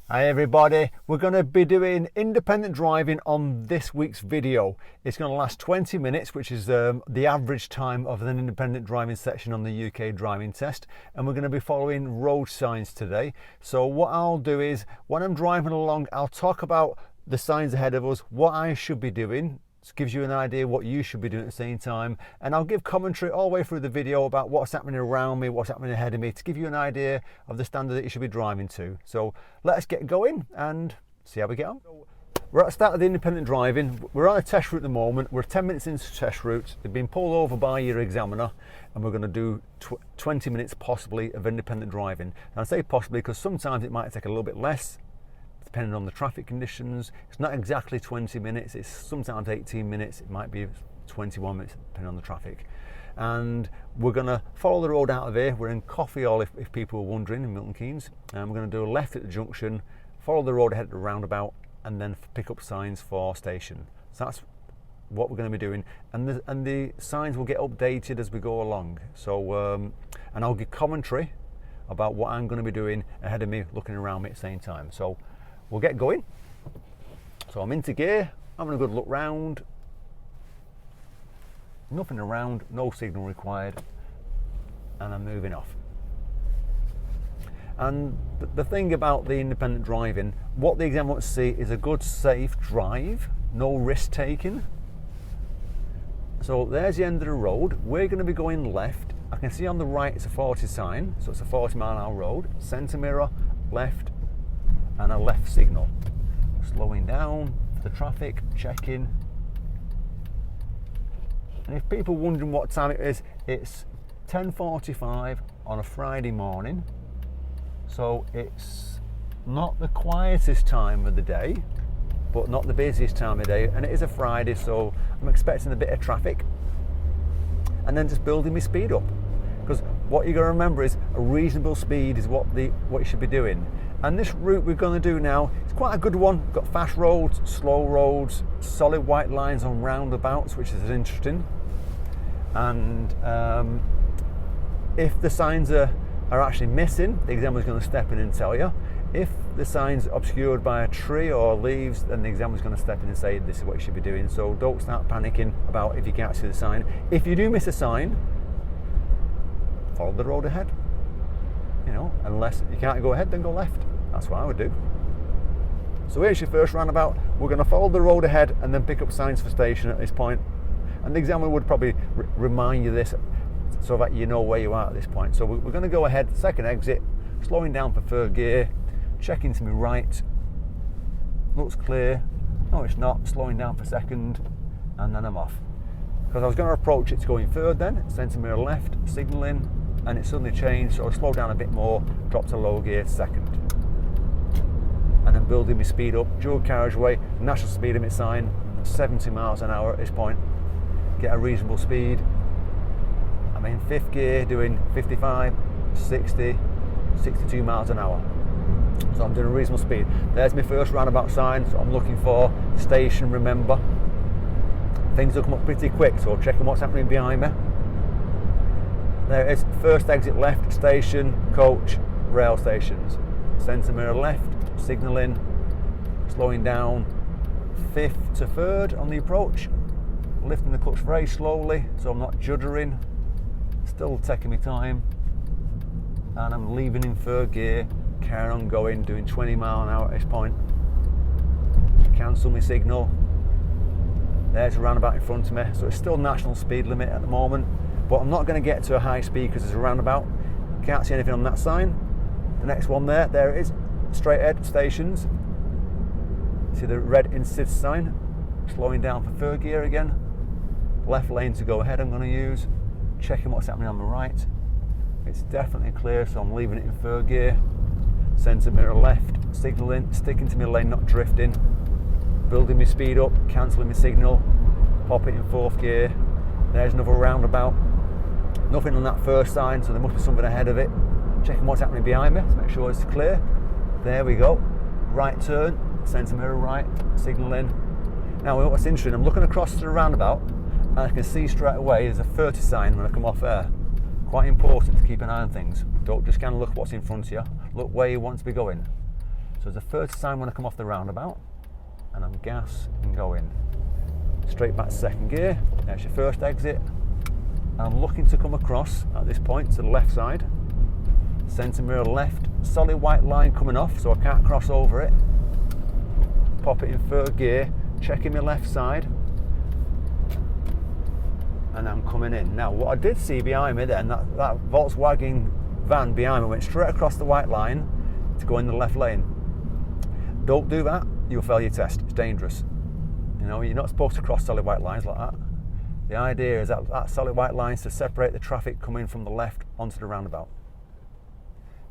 Hi everybody, we're going to be doing independent driving on this week's video. It's going to last 20 minutes, which is the average time of an independent driving section on the UK driving test, and we're going to be following road signs today. So what I'll do is, when I'm driving along, I'll talk about the signs ahead of us, what I should be doing. It gives you an idea what you should be doing at the same time, and I'll give commentary all the way through the video about what's happening around me, what's happening ahead of me, to give you an idea of the standard that you should be driving to. So let's get going and see how we get on. We're at the start of the independent driving. We're on a test route at the moment. We're 10 minutes into the test route. They've been pulled over by your examiner, and we're going to do 20 minutes possibly of independent driving. And I say possibly because sometimes it might take a little bit less, depending on the traffic conditions. It's not exactly 20 minutes, it's sometimes 18 minutes, it might be 21 minutes depending on the traffic. And we're going to follow the road out of here. We're in Coffee Hall, if people are wondering, in Milton Keynes, and we're going to do a left at the junction, follow the road ahead at the roundabout, and then pick up signs for station. So that's what we're going to be doing, and the signs will get updated as we go along. So and I'll give commentary about what I'm going to be doing ahead of me, looking around me at the same time. So we'll get going. So I'm into gear, having a good look round. Nothing around, no signal required, and I'm moving off. And the thing about the independent driving, what the examiner wants to see is a good safe drive, no risk taking. So there's the end of the road. We're going to be going left. I can see on the right it's a 40 sign, so it's a 40-mile-an-hour road. Centre mirror, left, and a left signal. Slowing down for the traffic, checking. And if people are wondering what time it is, it's 10:45 on a Friday morning. So it's not the quietest time of the day, but not the busiest time of day. And it is a Friday, so I'm expecting a bit of traffic. And then just building my speed up. Because what you've got to remember is a reasonable speed is what you should be doing. And this route we're going to do now, it's quite a good one. We've got fast roads, slow roads, solid white lines on roundabouts, which is interesting. And if the signs are actually missing, the examiner's going to step in and tell you. If the sign's obscured by a tree or leaves, then the examiner's going to step in and say this is what you should be doing. So don't start panicking about if you can't see the sign. If you do miss a sign, follow the road ahead. You know, unless you can't go ahead, then go left. That's what I would do. So here's your first roundabout. We're going to follow the road ahead and then pick up signs for station at this point. And the examiner would probably remind you this so that you know where you are at this point. So we're going to go ahead, second exit, slowing down for third gear, checking to my right. Looks clear. No, it's not. Slowing down for second, and then I'm off. Because I was going to approach it to going third then, centre mirror left, signalling, and it suddenly changed, so I slowed down a bit more, dropped to low gear second. And then building my speed up, dual carriageway, national speed limit sign, 70 miles an hour at this point. Get a reasonable speed. I'm in fifth gear doing 55, 60, 62 miles an hour. So I'm doing a reasonable speed. There's my first roundabout sign, so I'm looking for station, remember. Things will come up pretty quick, so checking what's happening behind me. There it is, first exit left, station, coach, rail stations. Centre mirror left, signalling, slowing down, fifth to third on the approach, lifting the clutch very slowly so I'm not juddering, still taking my time, and I'm leaving in third gear, carry on going, doing 20 mile an hour at this point. Cancel my signal. There's a roundabout in front of me, so it's still national speed limit at the moment, but I'm not going to get to a high speed because there's a roundabout. Can't see anything on that sign. The next one there it is, straight ahead, stations. See the red insist sign. Slowing down for third gear again. Left lane to go ahead I'm going to use. Checking what's happening on the right. It's definitely clear, so I'm leaving it in third gear. Centre mirror left, signalling, sticking to my lane, not drifting. Building my speed up, cancelling my signal, pop it in fourth gear. There's another roundabout. Nothing on that first sign, so there must be something ahead of it. Checking what's happening behind me to make sure it's clear. There we go. Right turn, centre mirror right, signalling. Now what's interesting, I'm looking across to the roundabout and I can see straight away there's a 30 sign when I come off there. Quite important to keep an eye on things. Don't just kind of look what's in front of you, look where you want to be going. So So there's a 30 sign when I come off the roundabout, and I'm gas and going. Straight back to second gear, there's your first exit. I'm looking to come across at this point to the left side. Centre mirror left, solid white line coming off, so I can't cross over it. Pop it in third gear, checking my left side, and I'm coming in. Now, what I did see behind me then, that Volkswagen van behind me went straight across the white line to go in the left lane. Don't do that, you'll fail your test. It's dangerous. You know, you're not supposed to cross solid white lines like that. The idea is that solid white lines to separate the traffic coming from the left onto the roundabout.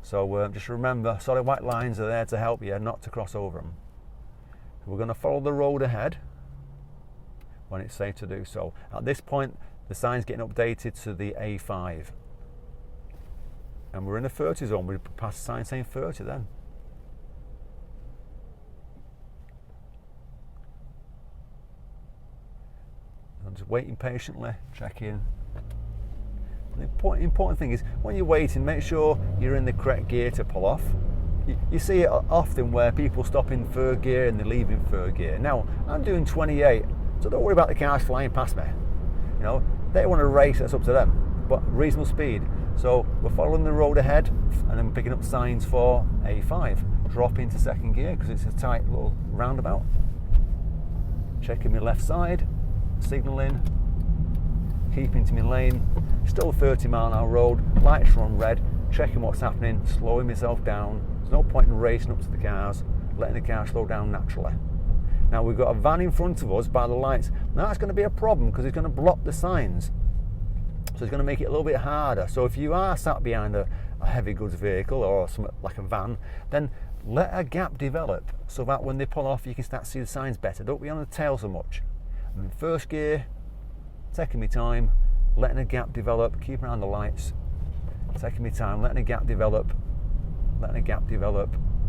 So just remember, solid white lines are there to help you, not to cross over them. We're going to follow the road ahead when it's safe to do so. At this point, the sign's getting updated to the A5. And we're in the 30 zone. We passed the sign saying 30 then. I'm just waiting patiently, checking. The important thing is, when you're waiting, make sure you're in the correct gear to pull off. You see it often where people stop in third gear and they leave in third gear. Now, I'm doing 28, so don't worry about the cars flying past me. You know, they want to race, that's up to them, but reasonable speed. So we're following the road ahead, and I'm picking up signs for A5. Drop into second gear because it's a tight little roundabout. Checking my left side, signalling, keeping to my lane. Still 30-mile-an-hour road, lights are on red, checking what's happening, slowing myself down. There's no point in racing up to the cars, letting the car slow down naturally. Now we've got a van in front of us by the lights. Now that's going to be a problem because it's going to block the signs. So it's going to make it a little bit harder. So if you are sat behind a heavy goods vehicle or something like a van, then let a gap develop so that when they pull off you can start to see the signs better. Don't be on the tail so much. I'm in first gear, taking my time, letting a gap develop, keeping an eye on the lights, taking my time, letting a gap develop,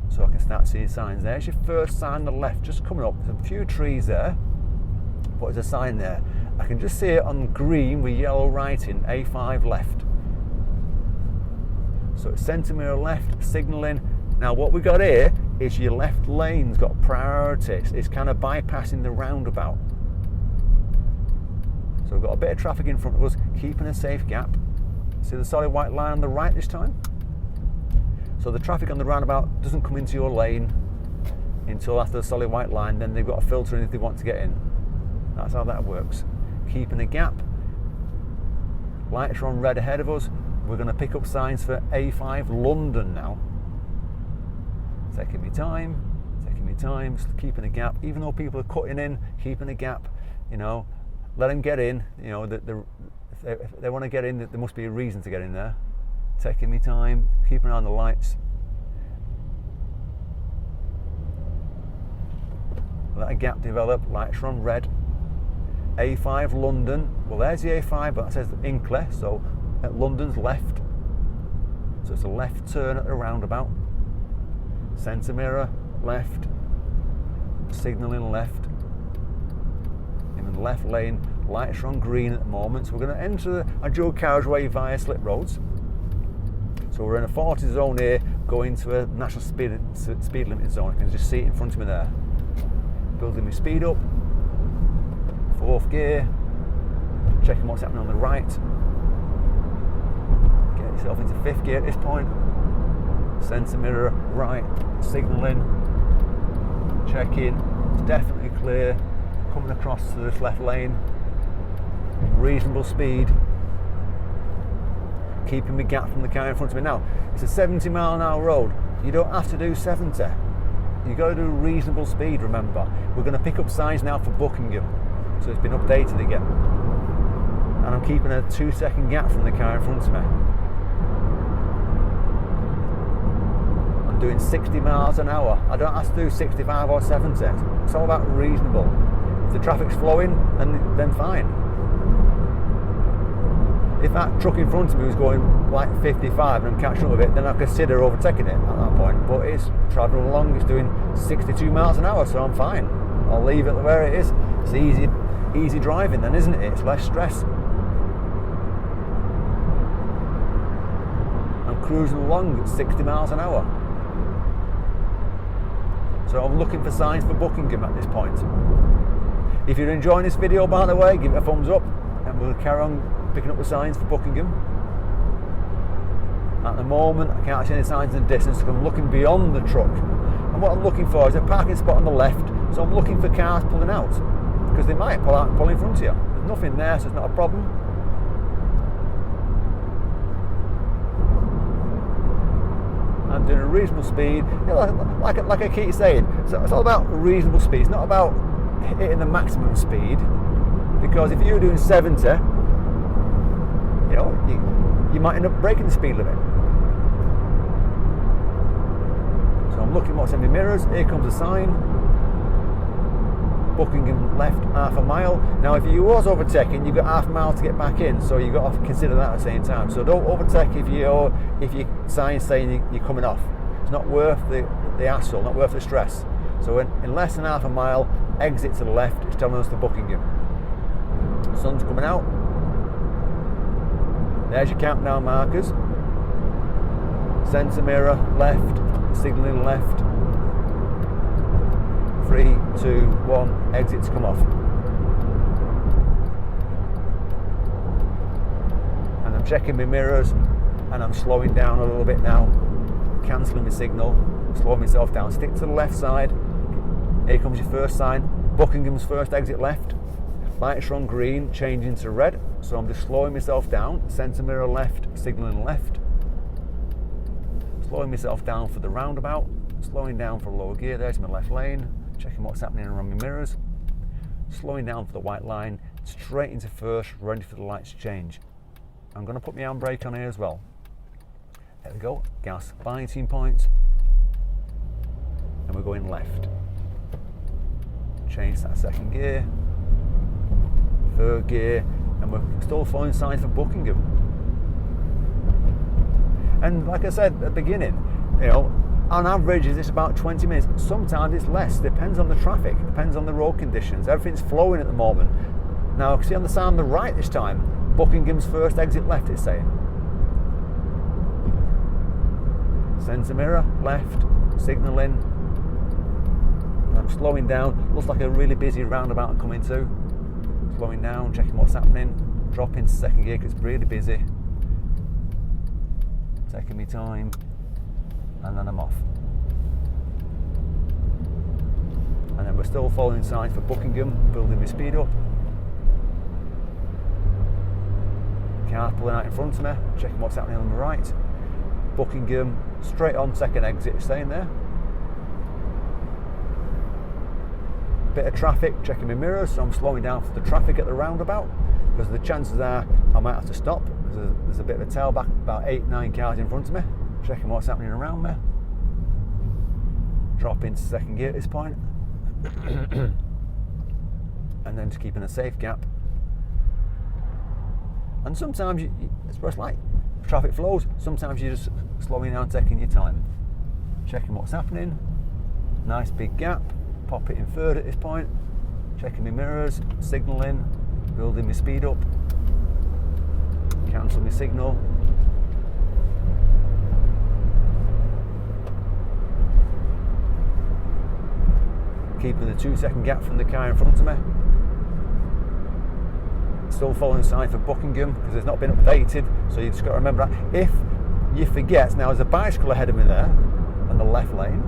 so I can start seeing signs. There's your first sign on the left, just coming up. There's a few trees there, but there's a sign there. I can just see it on green with yellow writing, A5 left. So it's centre mirror left, signalling. Now what we got here is your left lane's got priority. It's kind of bypassing the roundabout. So we've got a bit of traffic in front of us, keeping a safe gap. See the solid white line on the right this time? So the traffic on the roundabout doesn't come into your lane until after the solid white line, then they've got a filter in if they want to get in. That's how that works. Keeping a gap. Lights are on red ahead of us. We're going to pick up signs for A5 London now. Taking my time, just keeping a gap. Even though people are cutting in, keeping a gap, you know, let them get in. You know, if they want to get in, there must be a reason to get in there. Taking my time, keeping an eye on the lights. Let a gap develop, lights are on red. A5 London, well there's the A5, but it says Inkley, so at London's left. So it's a left turn at the roundabout. Centre mirror, left. Signalling left. In the left lane, lights are on green at the moment, so we're going to enter a dual carriageway via slip roads. So we're in a 40 zone here, going to a national speed limit zone. You can just see it in front of me there. Building my speed up. Fourth gear. Checking what's happening on the right. Get yourself into fifth gear at this point. Centre mirror right. Signalling. Checking. It's definitely clear. Coming across to this left lane. Reasonable speed. Keeping the gap from the car in front of me. Now, it's a 70-mile-an-hour road. You don't have to do 70. You've got to do reasonable speed, remember. We're going to pick up signs now for Buckingham. So it's been updated again. And I'm keeping a 2-second gap from the car in front of me. I'm doing 60 miles an hour. I don't have to do 65 or 70. It's all about reasonable. If the traffic's flowing, then fine. If that truck in front of me was going like 55 and I'm catching up with it, then I consider overtaking it at that point. But it's travelling along, it's doing 62 miles an hour, so I'm fine. I'll leave it where it is. It's easy driving then, isn't it? It's less stress. I'm cruising along at 60 miles an hour. So I'm looking for signs for Buckingham at this point. If you're enjoying this video, by the way, give it a thumbs up, and we'll carry on picking up the signs for Buckingham. At the moment, I can't see any signs in the distance, because I'm looking beyond the truck. And what I'm looking for is a parking spot on the left, so I'm looking for cars pulling out, because they might pull in front of you. There's nothing there, so it's not a problem. I'm doing a reasonable speed, like I keep saying, so it's all about reasonable speed. It's not about hitting the maximum speed, because if you're doing 70, you might end up breaking the speed limit. So I'm looking what's in my mirrors. Here comes a sign. Buckingham left half a mile. Now if you was overtaking, you've got half a mile to get back in, so you've got to consider that at the same time. So don't overtake if your sign's saying you're coming off. It's not worth the hassle, not worth the stress. So in less than half a mile, exit to the left. It's telling us to Buckingham. Sun's coming out. There's your countdown markers. Centre mirror left, signalling left. 3, 2, 1, exit to come off. And I'm checking my mirrors, and I'm slowing down a little bit now, cancelling my signal, slowing myself down. Stick to the left side. Here comes your first sign. Buckingham's first exit left. Lights are on green, changing to red. So I'm just slowing myself down. Centre mirror left, signalling left. Slowing myself down for the roundabout. Slowing down for lower gear. There's my left lane. Checking what's happening around my mirrors. Slowing down for the white line. Straight into first, ready for the lights to change. I'm going to put my handbrake on here as well. There we go. Gas biting point. And we're going left. Change that second gear. Third gear. And we're still following signs for Buckingham. And like I said at the beginning, on average is this about 20 minutes. Sometimes it's less, depends on the traffic, depends on the road conditions. Everything's flowing at the moment. Now see on the sign on the right this time, Buckingham's first exit left it's saying. Centre mirror, left, signalling. I'm slowing down, looks like a really busy roundabout I'm coming to. Slowing down, checking what's happening, dropping to second gear because it's really busy. Taking me time, and then I'm off. And then we're still following signs for Buckingham, building my speed up. Car pulling out in front of me, checking what's happening on the right. Buckingham, straight on second exit, staying there. Bit of traffic, checking my mirrors, so I'm slowing down for the traffic at the roundabout, because the chances are I might have to stop. There's a bit of a tailback, about 8-9 cars in front of me, checking what's happening around me. Drop into second gear at this point. And then just keeping a safe gap. And sometimes, it's what it's like, traffic flows, sometimes you're just slowing down, taking your time. Checking what's happening. Nice big gap. Pop it in third at this point. Checking my mirrors, signalling, building my speed up. Cancel my signal. Keeping the 2-second gap from the car in front of me. Still following the sign for Buckingham because it's not been updated, so you just got to remember that. If you forget, now there's a bicycle ahead of me there on the left lane,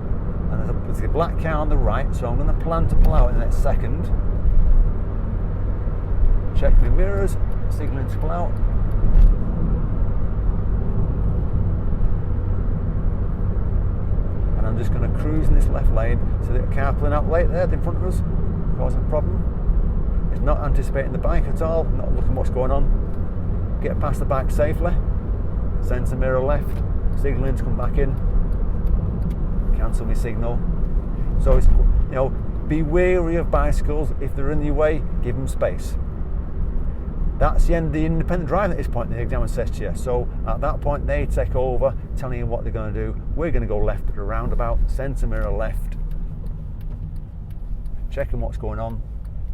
and there's a black car on the right, so I'm going to plan to pull out in the next second. Check my mirrors, signalling to pull out. And I'm just going to cruise in this left lane, so that a car pulling out late there in front of us, causing a problem. It's not anticipating the bike at all, not looking what's going on. Get past the bike safely. Centre mirror left, signalling to come back in. Cancel my signal. So it's, be wary of bicycles. If they're in your way, give them space. That's the end of the independent driving at this point, the examiner says to you. So at that point, they take over, telling you what they're going to do. We're going to go left at the roundabout, centre mirror left. Checking what's going on.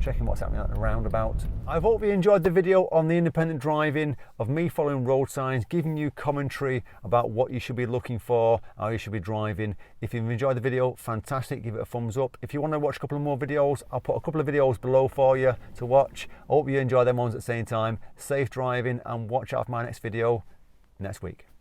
checking what's happening at the roundabout. I hope you enjoyed the video on the independent driving of me following road signs, giving you commentary about what you should be looking for, how you should be driving. If you've enjoyed the video, fantastic, give it a thumbs up. If you want to watch a couple of more videos, I'll put a couple of videos below for you to watch. I hope you enjoy them ones at the same time. Safe driving, and watch out for my next video next week.